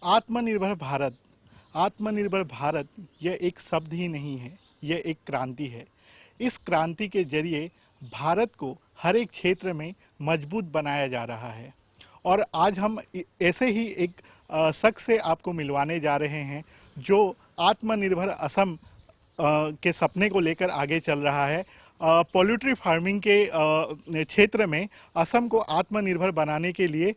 आत्मनिर्भर भारत, आत्मनिर्भर भारत यह एक शब्द ही नहीं है, यह एक क्रांति है। इस क्रांति के जरिए भारत को हर एक क्षेत्र में मजबूत बनाया जा रहा है। और आज हम ऐसे ही एक शख्स से आपको मिलवाने जा रहे हैं जो आत्मनिर्भर असम के सपने को लेकर आगे चल रहा है। पोल्ट्री फार्मिंग के क्षेत्र में असम को आत्मनिर्भर बनाने के लिए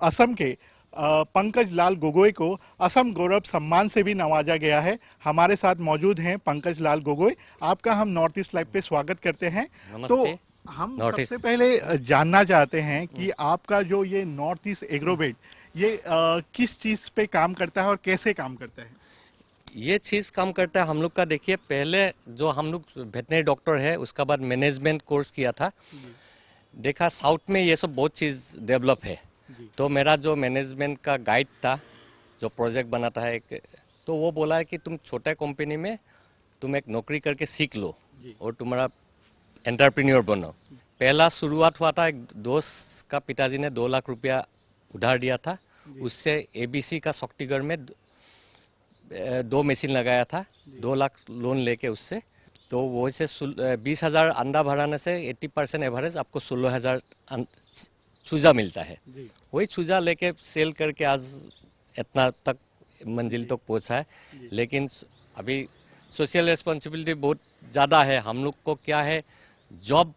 असम के पंकज लाल गोगोई को असम गौरव सम्मान से भी नवाजा गया है। हमारे साथ मौजूद हैं पंकज लाल गोगोई। आपका हम नॉर्थ ईस्ट लाइव पे स्वागत करते हैं। तो हम सबसे पहले जानना चाहते हैं कि आपका जो ये नॉर्थ ईस्ट एग्रोवेट ये किस चीज़ पे काम करता है और कैसे काम करता है? ये चीज़ काम करता है हम लोग का। देखिए, पहले जो हम लोग वेटनरी डॉक्टर है, उसका बाद मैनेजमेंट कोर्स किया था। देखा साउथ में ये सब बहुत चीज़ डेवलप है। तो मेरा जो मैनेजमेंट का गाइड था, जो प्रोजेक्ट बनाता है एक, तो वो बोला है कि तुम छोटे कंपनी में तुम एक नौकरी करके सीख लो और तुम्हारा एंटरप्रेन्योर बनो। पहला शुरुआत हुआ था, एक दोस्त का पिताजी ने 2 लाख रुपया उधार दिया था। उससे एबीसी का शक्तिगढ़ में 2 मशीन लगाया था, 2 लाख लोन लेके उससे। तो वो से 20,000 अंडा भराने से 80% एवरेज आपको 16,000 चूजा मिलता है। वही चूजा लेके सेल करके आज इतना तक मंजिल तक पहुंचा है। लेकिन अभी सोशल रिस्पॉन्सिबिलिटी बहुत ज़्यादा है। हम लोग को क्या है, जॉब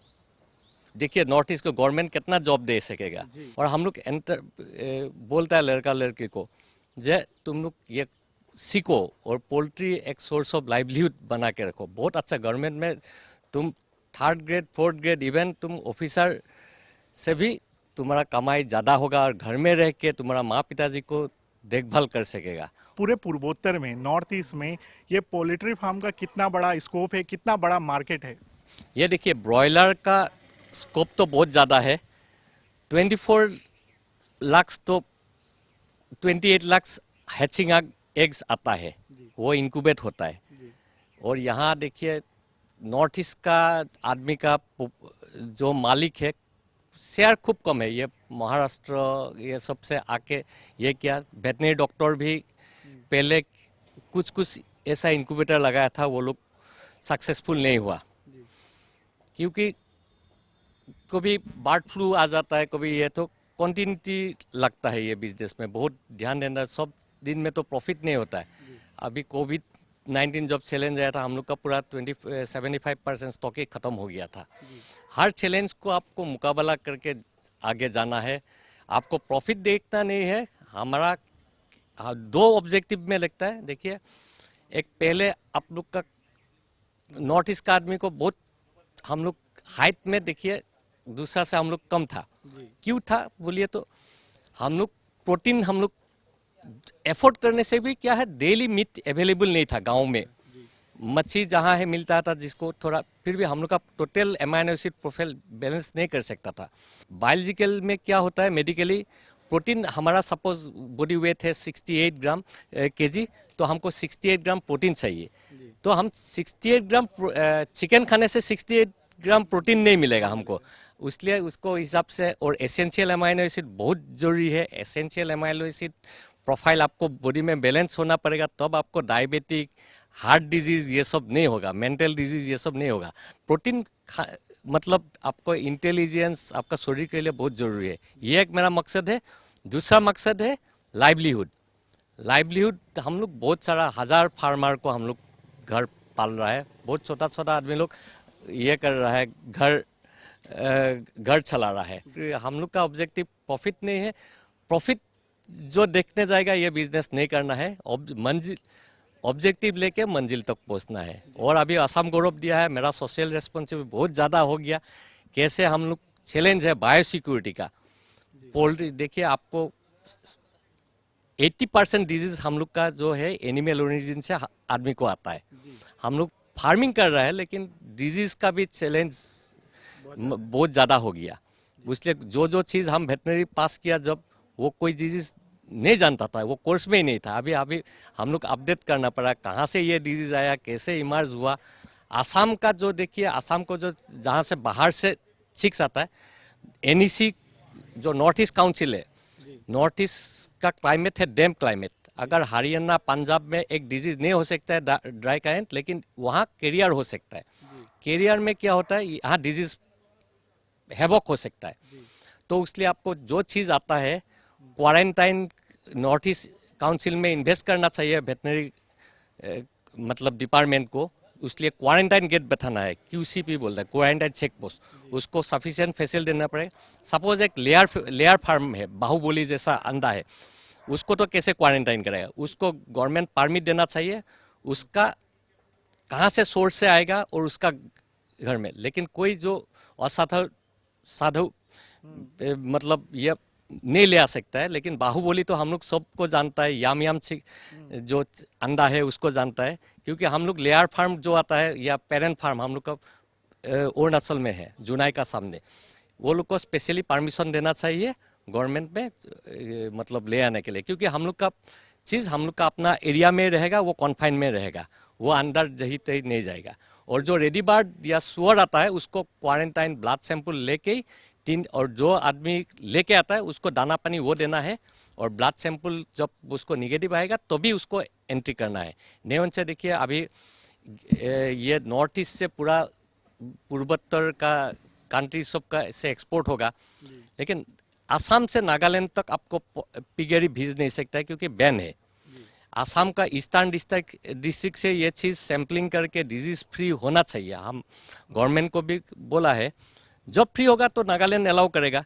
देखिए नॉर्थ ईस्ट को गवर्नमेंट कितना जॉब दे सकेगा। और हम लोग बोलता है लड़का लड़की को, जे तुम लोग ये सीखो और पोल्ट्री एक सोर्स ऑफ लाइवलीहुड बना के रखो। बहुत अच्छा, गवर्नमेंट में तुम 3rd grade 4th grade even तुम ऑफिसर से भी तुम्हारा कमाई ज़्यादा होगा और घर में रह के तुम्हारा माँ पिताजी को देखभाल कर सकेगा। पूरे पूर्वोत्तर में, नॉर्थ ईस्ट में ये पोल्ट्री फार्म का कितना बड़ा स्कोप है, कितना बड़ा मार्केट है? ये देखिए, ब्रॉयलर का स्कोप तो बहुत ज़्यादा है। 24 लाख तो 28 लाख हैचिंग एग्स आता है, वो इंक्यूबेट होता है। और यहाँ देखिए नॉर्थ ईस्ट का आदमी का जो मालिक है, शेयर खूब कम है। ये महाराष्ट्र ये सबसे आके ये क्या, वेटनरी डॉक्टर भी पहले कुछ ऐसा इंक्यूबेटर लगाया था, वो लोग सक्सेसफुल नहीं हुआ। क्योंकि कभी बर्ड फ्लू आ जाता है, कभी ये, तो कंटिन्यूटी लगता है ये बिजनेस में, बहुत ध्यान देना। सब दिन में तो प्रॉफिट नहीं होता है। अभी कोविड-19 जब चैलेंज आया था, हम लोग का पूरा 75% स्टॉक ही खत्म हो गया था। हर चैलेंज को आपको मुकाबला करके आगे जाना है। आपको प्रॉफिट देखना नहीं है। हमारा 2 ऑब्जेक्टिव में लगता है। देखिए, एक पहले आप लोग का नॉर्थ ईस्ट का आदमी को बहुत, हम लोग हाइट में देखिए दूसरा से हम लोग कम था। क्यों था बोलिए तो, हम लोग प्रोटीन हम लोग एफोर्ड करने से भी क्या है, डेली मीट अवेलेबल नहीं था गांव में। मच्छी जहाँ है मिलता था जिसको थोड़ा, फिर भी हम लोग का total amino acid profile balance नहीं कर सकता था। बायोलॉजिकल में क्या होता है, मेडिकली प्रोटीन हमारा सपोज बॉडी वेट है 68 ग्राम केजी, तो हमको 68 ग्राम प्रोटीन चाहिए। तो हम 68 ग्राम चिकन खाने से 68 ग्राम प्रोटीन नहीं मिलेगा हमको, इसलिए उसको हिसाब से। और एसेंशियल अमाइनो एसिड बहुत जरूरी है। एसेंशियल अमाइनो एसिड प्रोफाइल आपको बॉडी में बैलेंस होना पड़ेगा, तब आपको डायबिटिक, हार्ट डिजीज ये सब नहीं होगा, मेंटल डिजीज ये सब नहीं होगा। प्रोटीन मतलब आपको इंटेलिजेंस, आपका शरीर के लिए बहुत जरूरी है। ये एक मेरा मकसद है। दूसरा मकसद है लाइवलीहुड। लाइवलीहुड हम लोग बहुत सारा 1000 फार्मर को हम लोग घर पाल रहा है। बहुत छोटा छोटा आदमी लोग ये कर रहा है, घर चला रहा है। हम लोग का ऑब्जेक्टिव प्रॉफिट नहीं है। प्रॉफिट जो देखने जाएगा ये बिजनेस नहीं करना है। ऑब्जेक्टिव लेके मंजिल तक पहुंचना है। और अभी असम गौरव दिया है, मेरा सोशल रेस्पॉन्सिबिलिटी बहुत ज़्यादा हो गया। कैसे हम लोग, चैलेंज है बायो सिक्योरिटी का। पोल्ट्री देखिए, आपको 80% डिजीज हम लोग का जो है एनिमल ओरिजिन से आदमी को आता है। हम लोग फार्मिंग कर रहा है, लेकिन डिजीज का भी चैलेंज बहुत ज़्यादा हो गया। इसलिए जो चीज़ हम वेटनरी पास किया, जब वो कोई डिजीज नहीं जानता था, वो कोर्स में ही नहीं था। अभी हम लोग अपडेट करना पड़ा, कहाँ से ये डिजीज आया, कैसे इमर्ज हुआ। आसाम का जो देखिए, आसाम को जो जहाँ से बाहर से चिक्स आता है, एनईसी जो नॉर्थ ईस्ट काउंसिल है, नॉर्थ ईस्ट का क्लाइमेट है डैम क्लाइमेट। अगर हरियाणा पंजाब में एक डिजीज नहीं हो सकता है ड्राई क्लाइमेट, लेकिन वहाँ कैरियर हो सकता है। कैरियर में क्या होता है, यहाँ डिजीज हैवॉक हो सकता है। तो इसलिए आपको जो चीज़ आता है क्वारंटाइन नॉर्थ ईस्ट काउंसिल में इन्वेस्ट करना चाहिए वेटनरी मतलब डिपार्टमेंट को। इसलिए क्वारंटाइन गेट बैठाना है, QCP बोलता है, क्वारंटाइन चेक पोस्ट, उसको सफिशिएंट फैसिलिटी देना पड़ेगा। सपोज एक लेयर फार्म है, बाहुबली जैसा अंडा है, उसको तो कैसे क्वारंटाइन करेगा, उसको गवर्नमेंट परमिट देना चाहिए, उसका कहाँ से सोर्स से आएगा और उसका घर में। लेकिन कोई जो असाधु साधु मतलब ये नहीं ले आ सकता है। लेकिन बाहुबली तो हम लोग सबको जानता है, याम याम जो अंडा है उसको जानता है, क्योंकि हम लोग लेयर फार्म जो आता है या पेरेंट फार्म हम लोग का अरुणाचल में है, जुनाई का सामने। वो लोग को स्पेशली परमिशन देना चाहिए गवर्नमेंट में मतलब ले आने के लिए, क्योंकि हम लोग का चीज़ हम लोग का अपना एरिया में रहेगा, वो कॉन्फाइन में रहेगा, वो अंदर जही तही नहीं जाएगा। और जो रेडी बर्ड या सुअर आता है उसको क्वारंटाइन ब्लड सैंपल लेके ही और जो आदमी लेके आता है उसको दाना पानी वो देना है, और ब्लड सैंपल जब उसको निगेटिव आएगा तो भी उसको एंट्री करना है। नेवन से देखिए अभी ये नॉर्थ ईस्ट से पूरा पूर्वोत्तर का कंट्री सब का से एक्सपोर्ट होगा, लेकिन असम से नागालैंड तक आपको पिगेरी भेज नहीं सकता है क्योंकि बैन है। असम का ईस्टर्न डिस्ट्रिक्ट से ये चीज़ सैम्पलिंग करके डिजीज फ्री होना चाहिए। हम गवर्नमेंट को भी बोला है, जब फ्री होगा तो नागालैंड अलाउ करेगा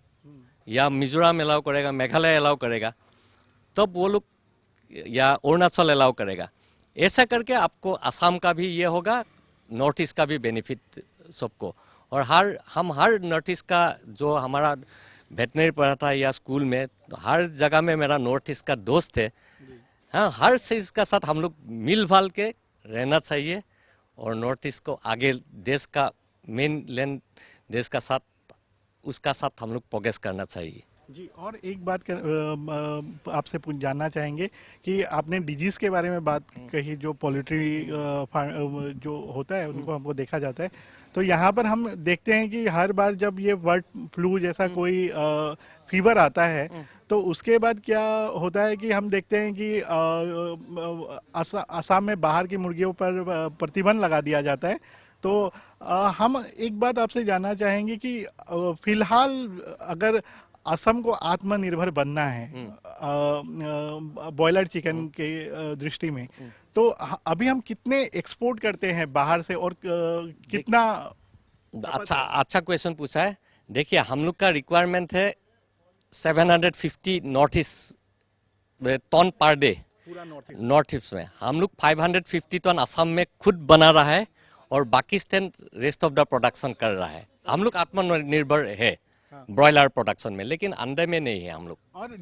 या मिजोरम अलाउ करेगा, मेघालय अलाउ करेगा, तब वो लोग या अरुणाचल अलाउ करेगा। ऐसा करके आपको असम का भी ये होगा, नॉर्थ ईस्ट का भी बेनिफिट सबको। और हम हर नॉर्थ ईस्ट का जो हमारा वेटनरी पढ़ा था या स्कूल में, तो हर जगह में मेरा नॉर्थ ईस्ट का दोस्त है। हाँ, हर चीज़ का साथ हम लोग मिल भाल के रहना चाहिए और नॉर्थ ईस्ट को आगे देश का मेन लैंड देश का साथ उसका साथ हम लोग प्रोग्रेस करना चाहिए। जी, और एक बात आपसे जानना चाहेंगे कि आपने डिजीज के बारे में बात कही, जो पोल्ट्री जो होता है उनको हमको देखा जाता है। तो यहाँ पर हम देखते हैं कि हर बार जब ये बर्ड फ्लू जैसा कोई फीवर आता है तो उसके बाद क्या होता है कि हम देखते हैं कि असम में बाहर की मुर्गियों पर प्रतिबंध लगा दिया जाता है। तो हम एक बात आपसे जानना चाहेंगे कि फिलहाल अगर असम को आत्मनिर्भर बनना है बॉयलर चिकन के दृष्टि में, तो अभी हम कितने एक्सपोर्ट करते हैं बाहर से और कितना? अच्छा क्वेश्चन पूछा है। देखिए हम लोग का रिक्वायरमेंट है 750 north east ton per day. North east में हम लोग 550 टन असम में खुद बना रहा है और Pakistan rest of the production कर रहा है। हम लोग आत्मनिर्भर है ब्रॉयलर प्रोडक्शन में, लेकिन अंडे में नहीं है हम लोग। और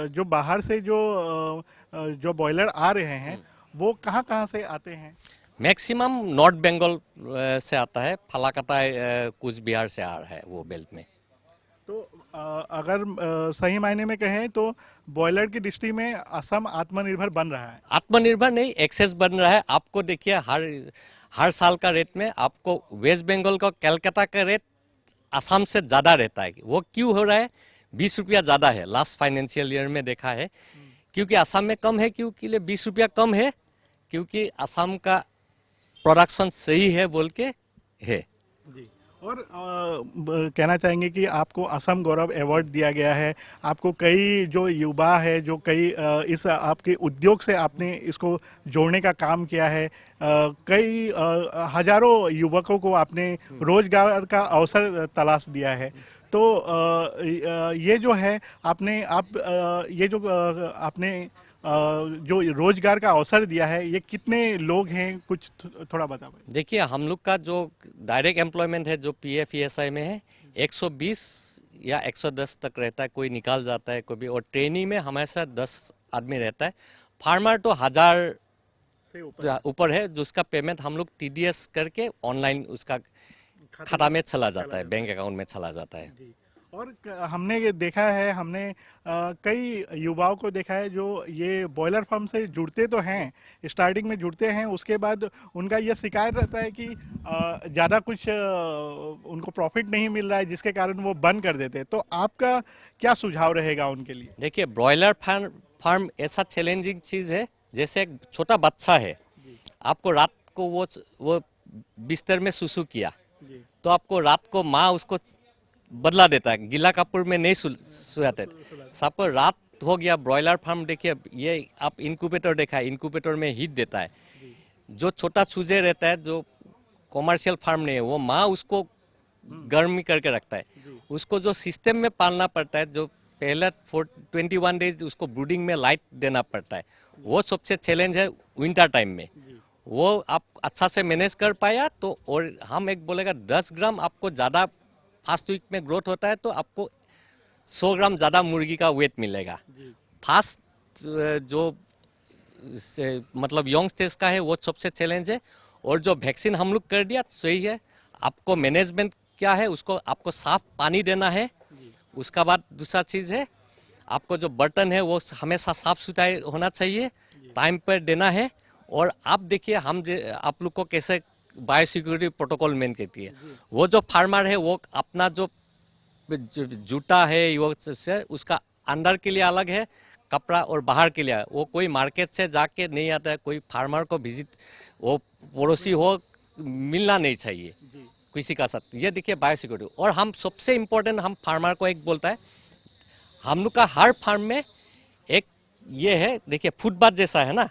जो बाहर से जो बॉयलर आ रहे हैं वो कहाँ कहाँ से आते हैं? मैक्सिमम नॉर्थ बंगाल से आता है, फलाकता कुछ बिहार से आ रहा है वो बेल्ट में। तो अगर सही मायने में कहें तो बॉयलर की दृष्टि में असम आत्मनिर्भर बन रहा है। आत्मनिर्भर नहीं, एक्सेस बन रहा है। आपको देखिए हर साल का रेट में आपको वेस्ट बंगाल का कलकत्ता का रेट असम से ज़्यादा रहता है। वो क्यों हो रहा है? 20 रुपया ज़्यादा है, लास्ट फाइनेंशियल ईयर में देखा है। क्योंकि असम में कम है, क्योंकि 20 रुपया कम है, क्योंकि असम का प्रोडक्शन सही है बोल के है। जी, और कहना चाहेंगे कि आपको असम गौरव अवार्ड दिया गया है। आपको कई जो युवा है, जो कई इस आपके उद्योग से आपने इसको जोड़ने का काम किया है। कई हजारों युवकों को आपने रोजगार का अवसर तलाश दिया है। तो ये जो है ये जो आपने जो रोजगार का अवसर दिया है, ये कितने लोग हैं, कुछ थोड़ा बताओ। देखिए हम लोग का जो डायरेक्ट एम्प्लॉयमेंट है जो PF ESI में है 120 या 110 तक रहता है, कोई निकाल जाता है कोई भी। और ट्रेनिंग में हमेशा 10 आदमी रहता है। फार्मर तो 1000 से ऊपर है, जिसका पेमेंट हम लोग TDS करके ऑनलाइन उसका खाता में चला जाता है, बैंक अकाउंट में चला जाता है। और हमने ये देखा है, हमने कई युवाओं को देखा है जो ये बॉयलर फार्म से जुड़ते तो हैं, स्टार्टिंग में जुड़ते हैं, उसके बाद उनका ये शिकायत रहता है कि ज़्यादा कुछ उनको प्रॉफिट नहीं मिल रहा है, जिसके कारण वो बंद कर देते हैं। तो आपका क्या सुझाव रहेगा उनके लिए? देखिए, ब्रॉयलर फार्म फार्म ऐसा चैलेंजिंग चीज़ है, जैसे एक छोटा बच्चा है, आपको रात को वो बिस्तर में सुसु किया, जी। तो आपको रात को माँ उसको बदला देता है, गीला कपूर में नहीं सुलाते। सब रात हो गया। ब्रॉयलर फार्म देखिए, ये आप इनक्यूबेटर देखा है, इनक्यूबेटर में हीट देता है। जो छोटा चूजे रहता है, जो कॉमर्शियल फार्म नहीं है, वो माँ उसको गर्मी करके रखता है। उसको जो सिस्टम में पालना पड़ता है, जो पहले 21 डेज उसको ब्रूडिंग में लाइट देना पड़ता है, वो सबसे चैलेंज है विंटर टाइम में। वो आप अच्छा से मैनेज कर पाया तो, और हम एक बोलेगा 10 ग्राम आपको ज़्यादा फास्ट वीक में ग्रोथ होता है तो आपको 100 ग्राम ज़्यादा मुर्गी का वेट मिलेगा। फास्ट जो मतलब यंग स्टेज का है वो सबसे चैलेंज है। और जो वैक्सीन हम लोग कर दिया सही है। आपको मैनेजमेंट क्या है, उसको आपको साफ पानी देना है। उसका बाद दूसरा चीज़ है, आपको जो बर्तन है वो हमेशा साफ सुथरा होना चाहिए, टाइम पर देना है। और आप देखिए, आप लोग को कैसे बायोसिक्योरिटी प्रोटोकॉल मेन कहती है। वो जो फार्मर है वो अपना जो जूता है वो से उसका अंदर के लिए अलग है कपड़ा और बाहर के लिए, वो कोई मार्केट से जाके नहीं आता है। कोई फार्मर को विजिट, वो पड़ोसी हो, मिलना नहीं चाहिए किसी का साथ। ये देखिए बायोसिक्योरिटी। और हम सबसे इम्पोर्टेंट, हम फार्मर को एक बोलता है, हम लोग का हर फार्म में एक ये है, देखिए फुटपाथ जैसा है ना,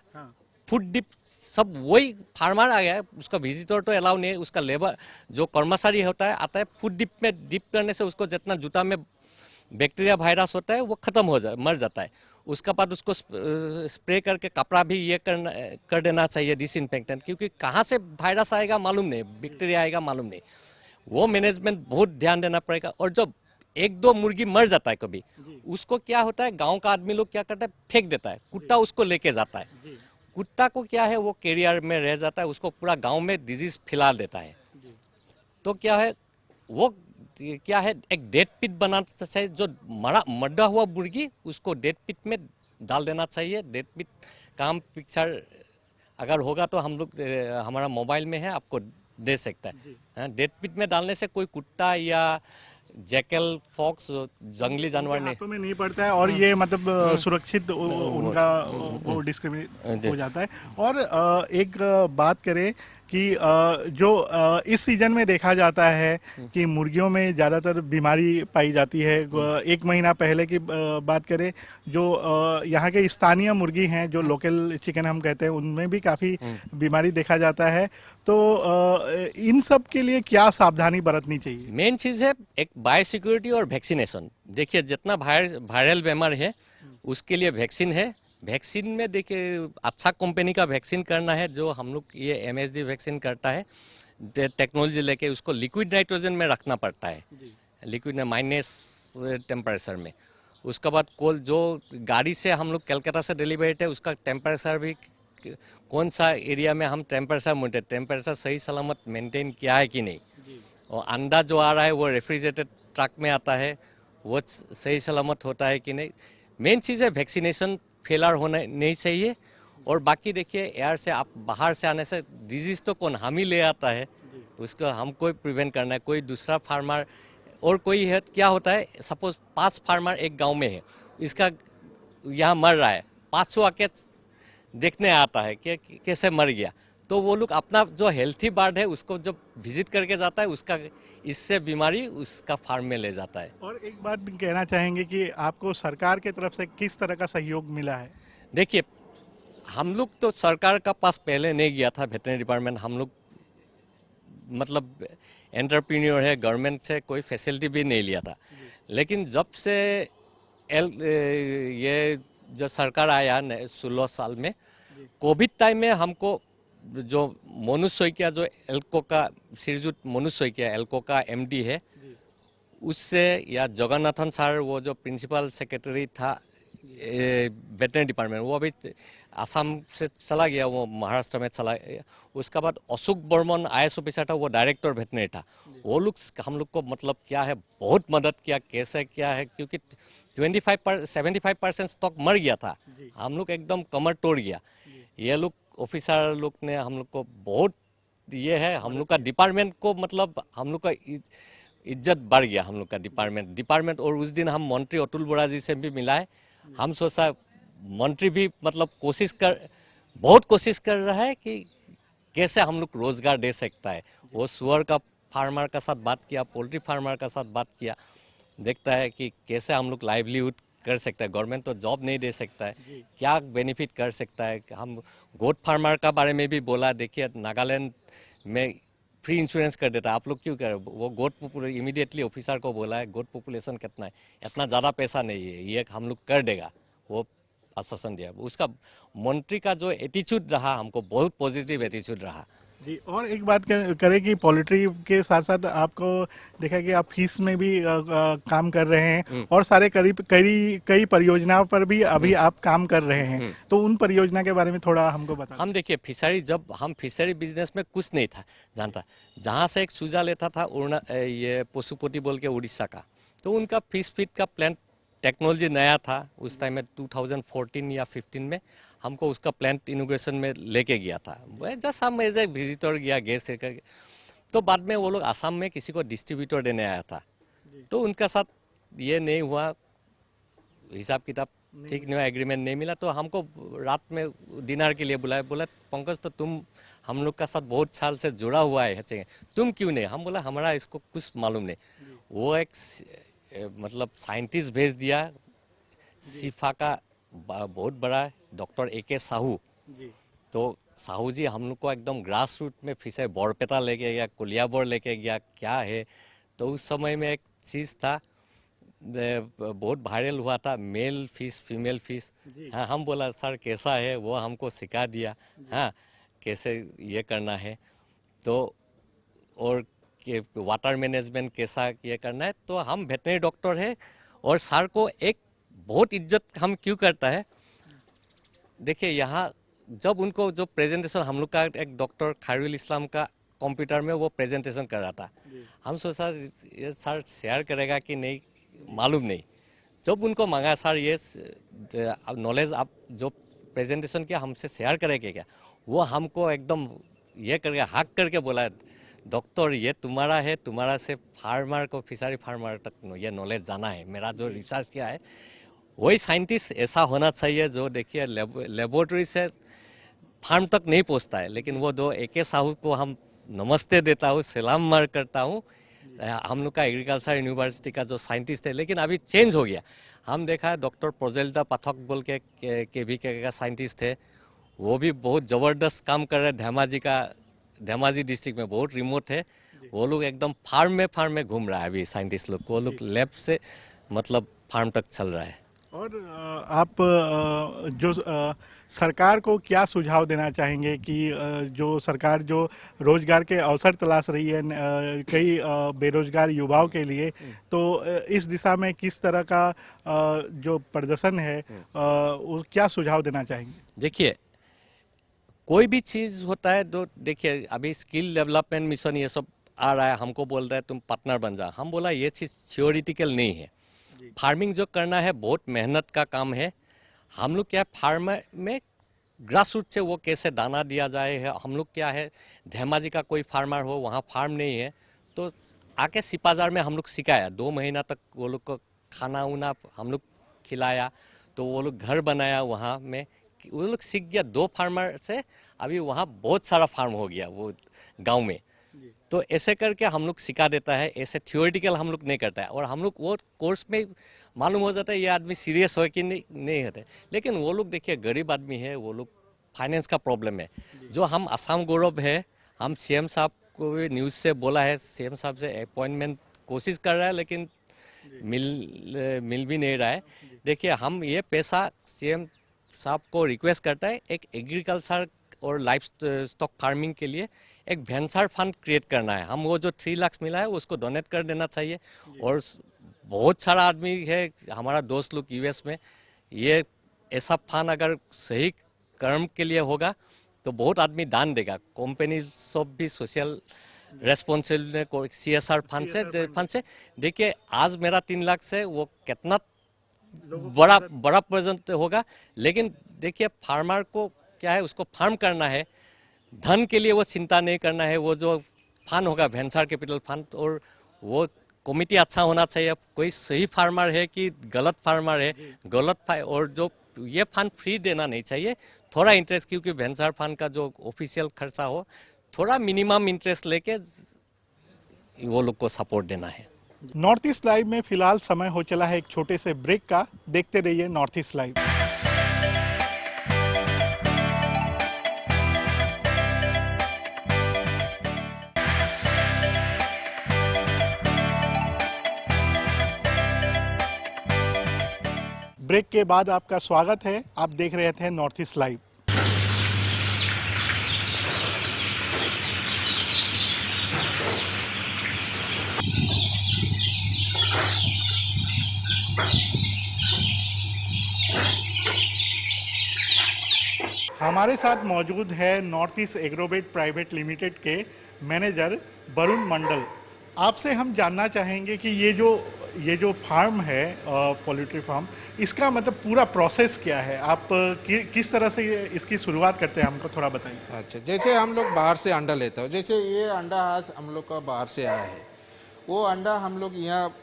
फुट डिप सब वही फार्मर आ गया है। उसका विजिटर तो अलाउ नहीं है, उसका लेबर जो कर्मचारी होता है आता है, फुट डिप में डिप करने से उसको जितना जूता में बैक्टीरिया वायरस होता है वो खत्म हो मर जाता है। उसके बाद उसको स्प्रे करके कपड़ा भी ये कर देना चाहिए डिसइंफेक्टेंट, क्योंकि कहाँ से वायरस आएगा मालूम नहीं, बैक्टीरिया आएगा मालूम नहीं। वो मैनेजमेंट बहुत ध्यान देना पड़ेगा। और जब एक दो मुर्गी मर जाता है कभी, उसको क्या होता है, गांव का आदमी लोग क्या करता है, फेंक देता है, कुत्ता उसको लेके जाता है। कुत्ता को क्या है, वो कैरियर में रह जाता है, उसको पूरा गांव में डिजीज फैला देता है। तो क्या है, वो क्या है, एक डेड पिट बनाना चाहिए। जो मरा हुआ मुर्गी उसको डेड पिट में डाल देना चाहिए। डेड पिट काम पिक्चर अगर होगा तो हम लोग हमारा मोबाइल में है, आपको दे सकता है। डेड पिट में डालने से कोई कुत्ता या जैकल, फॉक्स, जंगली जानवर नहीं हाथों में नहीं पड़ता है, और ये मतलब सुरक्षित उनका वो डिस्क्रिमिनेट हो जाता है। और एक बात करें कि जो इस सीजन में देखा जाता है कि मुर्गियों में ज़्यादातर बीमारी पाई जाती है। एक महीना पहले की बात करें, जो यहाँ के स्थानीय मुर्गी हैं, जो लोकल चिकन हम कहते हैं, उनमें भी काफ़ी बीमारी देखा जाता है। तो इन सब के लिए क्या सावधानी बरतनी चाहिए? मेन चीज़ है एक बायोसिक्योरिटी और वैक्सीनेशन। देखिए, जितना वायरल बीमार है उसके लिए वैक्सीन है। वैक्सीन में देखिए अच्छा कंपनी का वैक्सीन करना है, जो हम लोग ये MSD वैक्सीन करता है। टेक्नोलॉजी लेके उसको लिक्विड नाइट्रोजन में रखना पड़ता है, लिक्विड माइनस टेम्परेचर में। उसके बाद जो गाड़ी से हम लोग कलकत्ता से डिलीवरी है, उसका टेम्परेचर भी कौन सा एरिया में हम टेम्परेचर सही सलामत मेंटेन किया है कि नहीं। और अंडा जो आ रहा है वो रेफ्रिजरेटेड ट्रक में आता है, वो सही सलामत होता है कि नहीं। मेन चीज़ है वैक्सीनेशन फेलर होना नहीं चाहिए। और बाकी देखिए, एयर से आप बाहर से आने से डिजीज़ तो कौन, हम ही ले आता है, उसको हमको प्रिवेंट करना है। कोई दूसरा फार्मर और कोई है, क्या होता है, सपोज 5 फार्मर एक गांव में है, इसका यहाँ मर रहा है, 500 आके देखने आता है कि कैसे मर गया। तो वो लोग अपना जो हेल्थी बर्ड है उसको जब विजिट करके जाता है, उसका इससे बीमारी उसका फार्म में ले जाता है। और एक बात भी कहना चाहेंगे कि आपको सरकार की तरफ से किस तरह का सहयोग मिला है? देखिए, हम लोग तो सरकार का पास पहले नहीं गया था, वेटरनरी डिपार्टमेंट। हम लोग मतलब एंटरप्रेन्योर है, गवर्नमेंट से कोई फैसिलिटी भी नहीं लिया था। लेकिन जब से ये जो सरकार आया 16 साल में, कोविड टाइम में हमको जो मोनू सोइकिया, जो एल्को का श्रीजुत मोनू सोइकिया एल्को का MD है, उससे, या जगन्नाथन सर वो जो प्रिंसिपल सेक्रेटरी था वेटनरी डिपार्टमेंट, वो अभी आसाम से चला गया, वो महाराष्ट्र में चला गया। उसके बाद अशोक बर्मन IAS ऑफिसर था, वो डायरेक्टर वेटनरी था। वो लोग हम लोग को मतलब क्या है बहुत मदद किया, कैसे क्या है, क्योंकि 75% स्टॉक मर गया था, हम लोग एकदम कमर तोड़ गया। ये लोग ऑफिसर लोग ने हम लोग को बहुत, ये है हम लोग का डिपार्टमेंट को मतलब हम लोग का इज्जत बढ़ गया, हम लोग का डिपार्टमेंट। और उस दिन हम मंत्री अतुल बोरा जी से भी मिलाए, हम सोचा मंत्री भी मतलब बहुत कोशिश कर रहा है कि कैसे हम लोग रोजगार दे सकता है। वो सुअर का फार्मर का साथ बात किया, पोल्ट्री फार्मर का साथ बात किया, देखता है कि कैसे हम लोग लाइवलीहुड कर सकता है। गवर्नमेंट तो जॉब नहीं दे सकता है, क्या बेनिफिट कर सकता है। हम गोट फार्मर का बारे में भी बोला, देखिए नागालैंड में फ्री इंश्योरेंस कर देता है, आप लोग क्यों कर। वो गोट इमीडिएटली ऑफिसर को बोला है, गोट पॉपुलेशन कितना है, इतना ज़्यादा पैसा नहीं है, ये हम लोग कर देगा, वो आश्वासन दिया। उसका मंत्री का जो एटीट्यूड रहा, हमको बहुत पॉजिटिव एटीट्यूड रहा। जी, और एक बात करें कि पोल्ट्री के साथ साथ आपको देखा कि आप फीस में भी काम कर रहे हैं, और सारे करीब कई कई परियोजनाओं पर भी अभी आप काम कर रहे हैं, तो उन परियोजना के बारे में थोड़ा हमको बता। हम देखिए फिशरी, जब हम फिशरी बिजनेस में कुछ नहीं था जानता, जहाँ से एक चूजा लेता था ये पशुपति बोल के उड़ीसा का, तो उनका फिश फीड का प्लांट टेक्नोलॉजी नया था उस टाइम में, 2014 या 15 में हमको उसका प्लांट इनोग्रेशन में लेके गया था। जस्ट हम एज ए विजिटर गया गेस्ट करके, तो बाद में वो लोग आसाम में किसी को डिस्ट्रीब्यूटर देने आया था, तो उनका साथ ये नहीं हुआ, हिसाब किताब ठीक नहीं हुआ, एग्रीमेंट नहीं मिला। तो हमको रात में डिनर के लिए बुलाया, बोला पंकज तो तुम हम लोग का साथ बहुत साल से जुड़ा हुआ है, तुम क्यों नहीं। हम बोला हमारा इसको कुछ मालूम नहीं। वो एक मतलब साइंटिस्ट भेज दिया, सिफा का बहुत बड़ा डॉक्टर AK साहू। तो साहू जी हम लोग को एकदम ग्रास रूट में फिशर बोरपेटा लेके गया, कुलियाबोर लेके गया, क्या है। तो उस समय में एक चीज़ था बहुत वायरल हुआ था, मेल फिश फीमेल फिश। हाँ, हम बोला सर कैसा है, वो हमको सिखा दिया, हाँ कैसे ये करना है, तो और कि वाटर मैनेजमेंट कैसा ये करना है। तो हम वेटनरी डॉक्टर है, और सर को एक बहुत इज्जत हम क्यों करता है। देखिए यहाँ जब उनको जो प्रेजेंटेशन, हम लोग का एक डॉक्टर खैरुल इस्लाम का कंप्यूटर में वो प्रेजेंटेशन कर रहा था, हम सोचा ये सर शेयर करेगा कि नहीं मालूम नहीं। जब उनको मांगा सर ये नॉलेज आप जो प्रेजेंटेशन किया हमसे शेयर करेंगे क्या, वो हमको एकदम ये करके हक करके बोला डॉक्टर ये तुम्हारा है, तुम्हारा से फार्मर को फिशरी फार्मर तक ये नॉलेज जाना है। मेरा जो रिसर्च किया है वही साइंटिस्ट ऐसा होना चाहिए जो देखिए लेबोरेटरी से फार्म तक नहीं पहुंचता है, लेकिन वो दो AK साहू को हम नमस्ते देता हूँ, सलाम मार करता हूँ। हम लोग का एग्रीकल्चर यूनिवर्सिटी का जो साइंटिस्ट है, लेकिन अभी चेंज हो गया। हम देखा है डॉक्टर प्रोजेल्दा पाठक बोल के KVK का साइंटिस्ट थे, वो भी बहुत ज़बरदस्त काम कर रहे हैं। धेमाजी डिस्ट्रिक्ट में बहुत रिमोट है, वो लोग एकदम फार्म में घूम रहा है अभी साइंटिस्ट लोग, वो लोग लैब से मतलब फार्म तक चल रहा है। और आप जो सरकार को क्या सुझाव देना चाहेंगे कि जो सरकार जो रोजगार के अवसर तलाश रही है कई बेरोजगार युवाओं के लिए, तो इस दिशा में किस तरह का जो प्रदर्शन है वो क्या सुझाव देना चाहेंगे। देखिए कोई भी चीज़ होता है तो देखिए अभी स्किल डेवलपमेंट मिशन ये सब आ रहा है, हमको बोल रहा है तुम पार्टनर बन जा। हम बोला ये चीज़ थियोरिटिकल नहीं है, फार्मिंग जो करना है बहुत मेहनत का काम है। हम लोग क्या फार्मर में ग्रास रूट से वो कैसे दाना दिया जाए है। हम लोग क्या है धेमाजी का कोई फार्मर हो, वहाँ फार्म नहीं है, तो आके सिपाजार में हम लोग सिखाया 2 महीना तक, वो लोग को खाना उना हम लोग खिलाया, तो वो लोग घर बनाया वहाँ में, वो लोग सीख गया 2 फार्मर से, अभी वहाँ बहुत सारा फार्म हो गया वो गांव में। तो ऐसे करके हम लोग सिखा देता है, ऐसे थियोरिटिकल हम लोग नहीं करता है। और हम लोग वो कोर्स में मालूम हो जाता है ये आदमी सीरियस हो कि नहीं होते। लेकिन वो लोग देखिए गरीब आदमी है, वो लोग फाइनेंस का प्रॉब्लम है। जो हम असम गौरव है, हम CM साहब को भी न्यूज़ से बोला है, CM साहब से अपॉइंटमेंट कोशिश कर रहा है, लेकिन मिल भी नहीं रहा है। देखिए हम ये पैसा CM साहब को रिक्वेस्ट करता है, एक एग्रीकल्चर और लाइफ स्टॉक फार्मिंग के लिए एक वेंचर फंड क्रिएट करना है। हम वो जो 3 लाख मिला है उसको डोनेट कर देना चाहिए। और बहुत सारा आदमी है हमारा दोस्त लोग US में, ये ऐसा फंड अगर सही कर्म के लिए होगा तो बहुत आदमी दान देगा। कंपनी सब भी सोशल रेस्पॉन्सिबिलिटी CSR फंड से देखिए आज मेरा 3 लाख से वो कितना बड़ा प्रेजेंट होगा। लेकिन देखिए फार्मर को क्या है, उसको फार्म करना है, धन के लिए वो चिंता नहीं करना है। वो जो फंड होगा वेंचर कैपिटल फंड, और वो कमिटी अच्छा होना चाहिए। कोई सही फार्मर है कि गलत फार्मर है, और जो ये फंड फ्री देना नहीं चाहिए, थोड़ा इंटरेस्ट, क्योंकि वेंचर फंड का जो ऑफिशियल खर्चा हो थोड़ा मिनिमम इंटरेस्ट लेके वो लोग को सपोर्ट देना है। नॉर्थ ईस्ट लाइव में फिलहाल समय हो चला है एक छोटे से ब्रेक का। देखते रहिए नॉर्थ ईस्ट लाइव। ब्रेक के बाद आपका स्वागत है। आप देख रहे थे नॉर्थ ईस्ट लाइव। हमारे साथ मौजूद है north east Agrovet private limited के मैनेजर वरुण मंडल। आपसे हम जानना चाहेंगे कि ये जो फार्म है पोल्ट्री फार्म, इसका मतलब पूरा प्रोसेस क्या है? आप किस तरह से इसकी शुरुआत करते हैं, हमको थोड़ा बताइए। अच्छा, जैसे हम लोग बाहर से अंडा लेते हो, जैसे ये अंडा आज हम लोग का बाहर से आया है, वो अंडा हम लोग यहाँ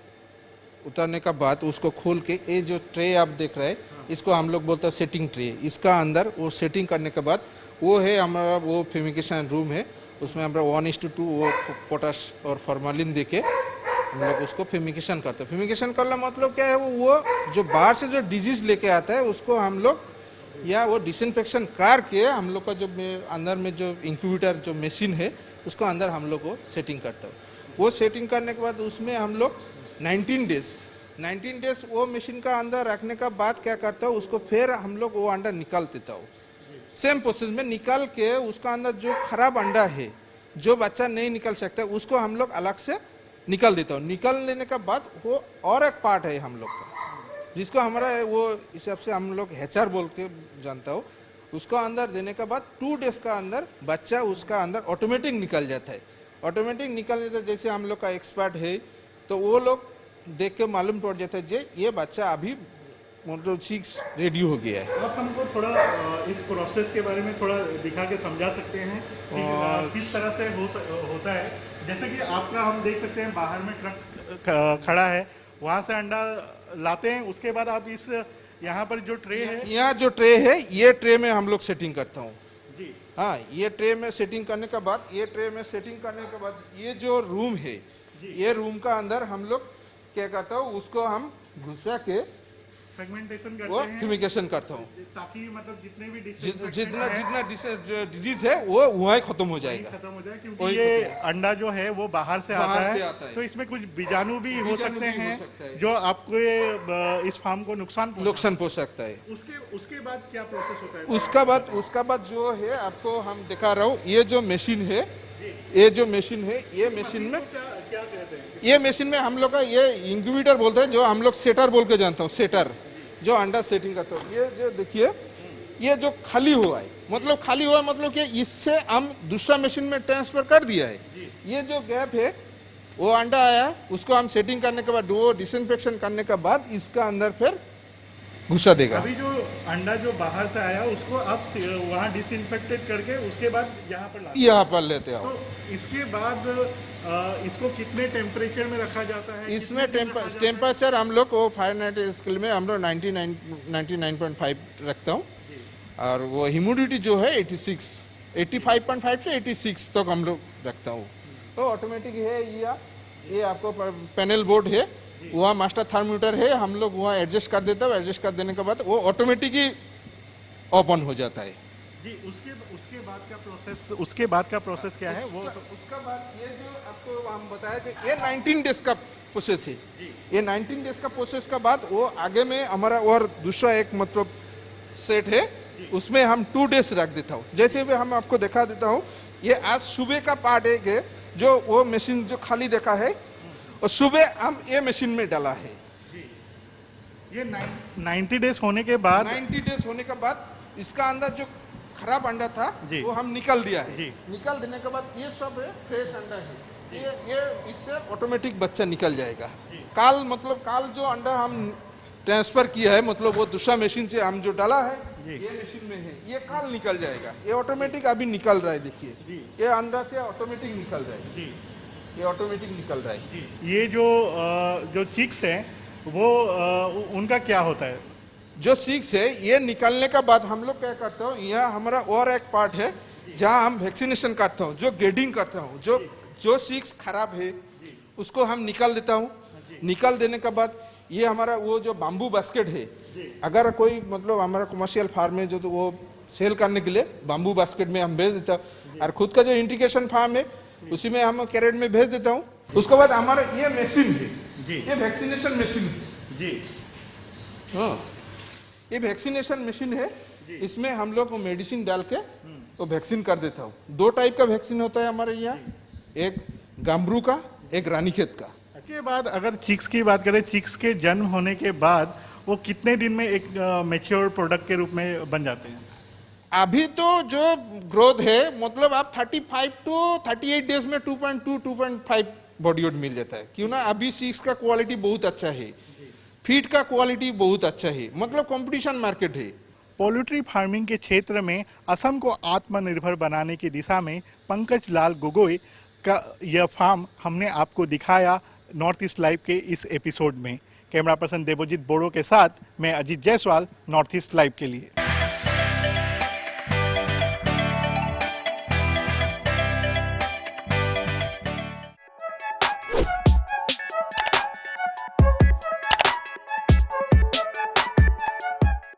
उतारने का बाद उसको खोल के ये जो ट्रे आप देख रहे हैं, इसको हम लोग बोलते हैं सेटिंग ट्रे। इसका अंदर वो सेटिंग करने के बाद वो है हमारा वो फ्यूमिगेशन रूम है, उसमें हमारा 1:2 वो पोटाश और फॉर्मालिन देके हम लोग उसको फ्यूमिगेशन करते हैं। फ्यूमिगेशन करना मतलब क्या है, वो जो बाहर से जो डिजीज लेके आता है उसको हम लोग या वो डिसइंफेक्शन करके हम लोग का जो अंदर में जो इंक्यूबेटर जो मशीन है उसको अंदर हम लोग को सेटिंग करता है। वो सेटिंग करने के बाद उसमें हम लोग 19 डेज वो मशीन का अंदर रखने का बाद क्या करता है, उसको फिर हम लोग वो अंडा निकाल देता हो। सेम प्रोसेस में निकाल के उसका अंदर जो खराब अंडा है, जो बच्चा नहीं निकल सकता, उसको हम लोग अलग से निकाल देता हो। निकाल लेने का बाद वो और एक पार्ट है हम लोग का, जिसको हमारा वो हिसाब से हम लोग HR बोल के जानता हो। उसको अंदर देने के बाद 2 डेज का अंदर बच्चा उसका अंदर ऑटोमेटिक निकल जाता है। ऑटोमेटिक निकलने से जैसे हम लोग का एक्सपर्ट है तो वो लोग देख के मालूम पड़ जाता है जे ये बच्चा अभी मतलब 6 रेडी हो गया है। आप हमको थोड़ा इस प्रोसेस के बारे में थोड़ा दिखा के समझा सकते हैं कि किस तरह से होता है? जैसे कि आपका हम देख सकते हैं बाहर में ट्रक खड़ा है, वहाँ से अंडा लाते हैं, उसके बाद आप इस यहाँ पर जो ट्रे है, यहाँ जो ट्रे है ये ट्रे में हम लोग सेटिंग करता हूँ जी। हाँ, ये ट्रे में सेटिंग करने के बाद ये ट्रे में सेटिंग करने के बाद ये जो रूम है, ये रूम का अंदर हम लोग क्या करता हूँ, उसको हम घुसा के सेगमेंटेशन वो करते हैं, फ्यूमिगेशन करता हूँ, ताकि मतलब जितने भी जितना डिजीज है वो वहाँ खत्म हो जाएगा, खत्म हो जाए। क्योंकि ये अंडा जो है वो बाहर से आता है, तो इसमें कुछ बीजाणु भी हो सकते हैं जो आपको इस फार्म को नुकसान पहुंच सकता है। उसके बाद क्या प्रोसेस होता है? उसका बाद जो है आपको हम दिखा रहा हूँ, ये जो मशीन है, ये मशीन में क्या कहते हैं? ये मशीन में हम लोग का ये इंक्यूबेटर बोलते हैं, जो हम लोग सेटर बोल के जानता हूँ, सेटर जो अंडा सेटिंग करता हूँ। ये जो देखिए, ये जो खाली हुआ है मतलब कि इससे हम दूसरा मशीन में ट्रांसफर कर दिया है। ये जो गैप है वो अंडा आया, उसको हम सेटिंग करने के बाद वो डिसइंफेक्शन करने के बाद इसका अंदर फिर घुसा देगा। अभी जो अंडा जो बाहर से आया उसको आप वहाँ डिसइंफेक्टेड करके उसके बाद यहाँ पर लेते हो। तो इसके बाद इसको कितने टेम्परेचर में रखा जाता है? इसमें टेम्परेचर हम लोग को फारेनहाइट स्केल में हम लोग 99.5 रखता हूँ, और वो ह्यूमिडिटी जो है 85.5 से 86 तक हम लोग रखता हूँ। तो ऑटोमेटिक है, ये आपको पैनल बोर्ड है, वहाँ मास्टर थर्मोमीटर है, हम लोग वहाँ एडजस्ट कर देते हैं। एडजस्ट कर देने के बाद वो ऑटोमेटिक ही ओपन हो जाता है जी। उसके बाद का प्रोसेस क्या है? वो उसका बाद ये जो आपको हम बताया थे, ये 19 डेज का प्रोसेस है। ये 19 डेज का प्रोसेस का बाद वो आगे में हमारा और दूसरा एक मतलब सेट है, उसमें हम 2 डेज रख देता हूँ। जैसे भी हम आपको दिखा देता हूँ, ये आज सुबह का पार्ट है जो वो मशीन जो खाली देखा है, और सुबह हम ये मशीन में डाला है। ये 90 डेज होने के बाद 90 डेज होने के बाद इसका अंडा जो खराब अंडा था जी। वो हम निकल दिया है। जी। निकल देने के बाद ये सब है फ्रेश अंडा है। ये इससे ऑटोमेटिक बच्चा निकल जाएगा। काल मतलब काल जो अंडा हम ट्रांसफर किया है, मतलब वो दूसरा मशीन से हम जो डाला है ये मशीन में है, ये काल निकल जाएगा। ये ऑटोमेटिक अभी निकल रहा है, देखिए ये अंडा से ऑटोमेटिक निकल रहा है। ये ऑटोमेटिक निकल रहा है। ये जो चिक्स हैं वो उनका क्या होता है? जो सिक्स है ये निकलने का बाद हम लोग क्या करते हो, यहाँ हमारा और एक पार्ट है जहाँ हम वैक्सीनेशन करता हूँ, जो ग्रेडिंग करता हूँ। जो सिक्स खराब है उसको हम निकाल देता हूँ। निकाल देने के बाद ये हमारा वो जो बाम्बू बास्केट है, अगर कोई मतलब हमारा कमर्शियल फार्म है जो, तो वो सेल करने के लिए बाम्बू बास्केट में हम भेज देता हूँ। और खुद का जो इंटीग्रेशन फार्म है उसी में हम कैरेट में भेज देता हूँ। उसके बाद हमारा ये मशीन है, ये वैक्सीनेशन मशीन है जी। हाँ, ये वैक्सीनेशन मशीन है। इसमें हम लोग मेडिसिन डाल के तो वैक्सीन कर देता हूँ। 2 टाइप का वैक्सीन होता है हमारे यहाँ, एक गाम्बरू का, एक रानीखेत का। के बाद अगर चिक्स की बात करें, चिक्स के जन्म होने के बाद वो कितने दिन में एक मैच्योर प्रोडक्ट के रूप में बन जाते हैं? अभी तो जो ग्रोथ है मतलब आप 35 टू 38 डेज में 2.2 2.5 बॉडी वेट मिल जाता है। क्यों ना, अभी सिक्स का क्वालिटी बहुत अच्छा है, फीड का क्वालिटी बहुत अच्छा है, मतलब कंपटीशन मार्केट है। पोल्ट्री फार्मिंग के क्षेत्र में असम को आत्मनिर्भर बनाने की दिशा में पंकज लाल गोगोई का यह फार्म हमने आपको दिखाया नॉर्थ ईस्ट लाइव के इस एपिसोड में। कैमरा पर्सन देवजीत बोड़ो के साथ मैं Ajit Jaiswal, north east live के लिए।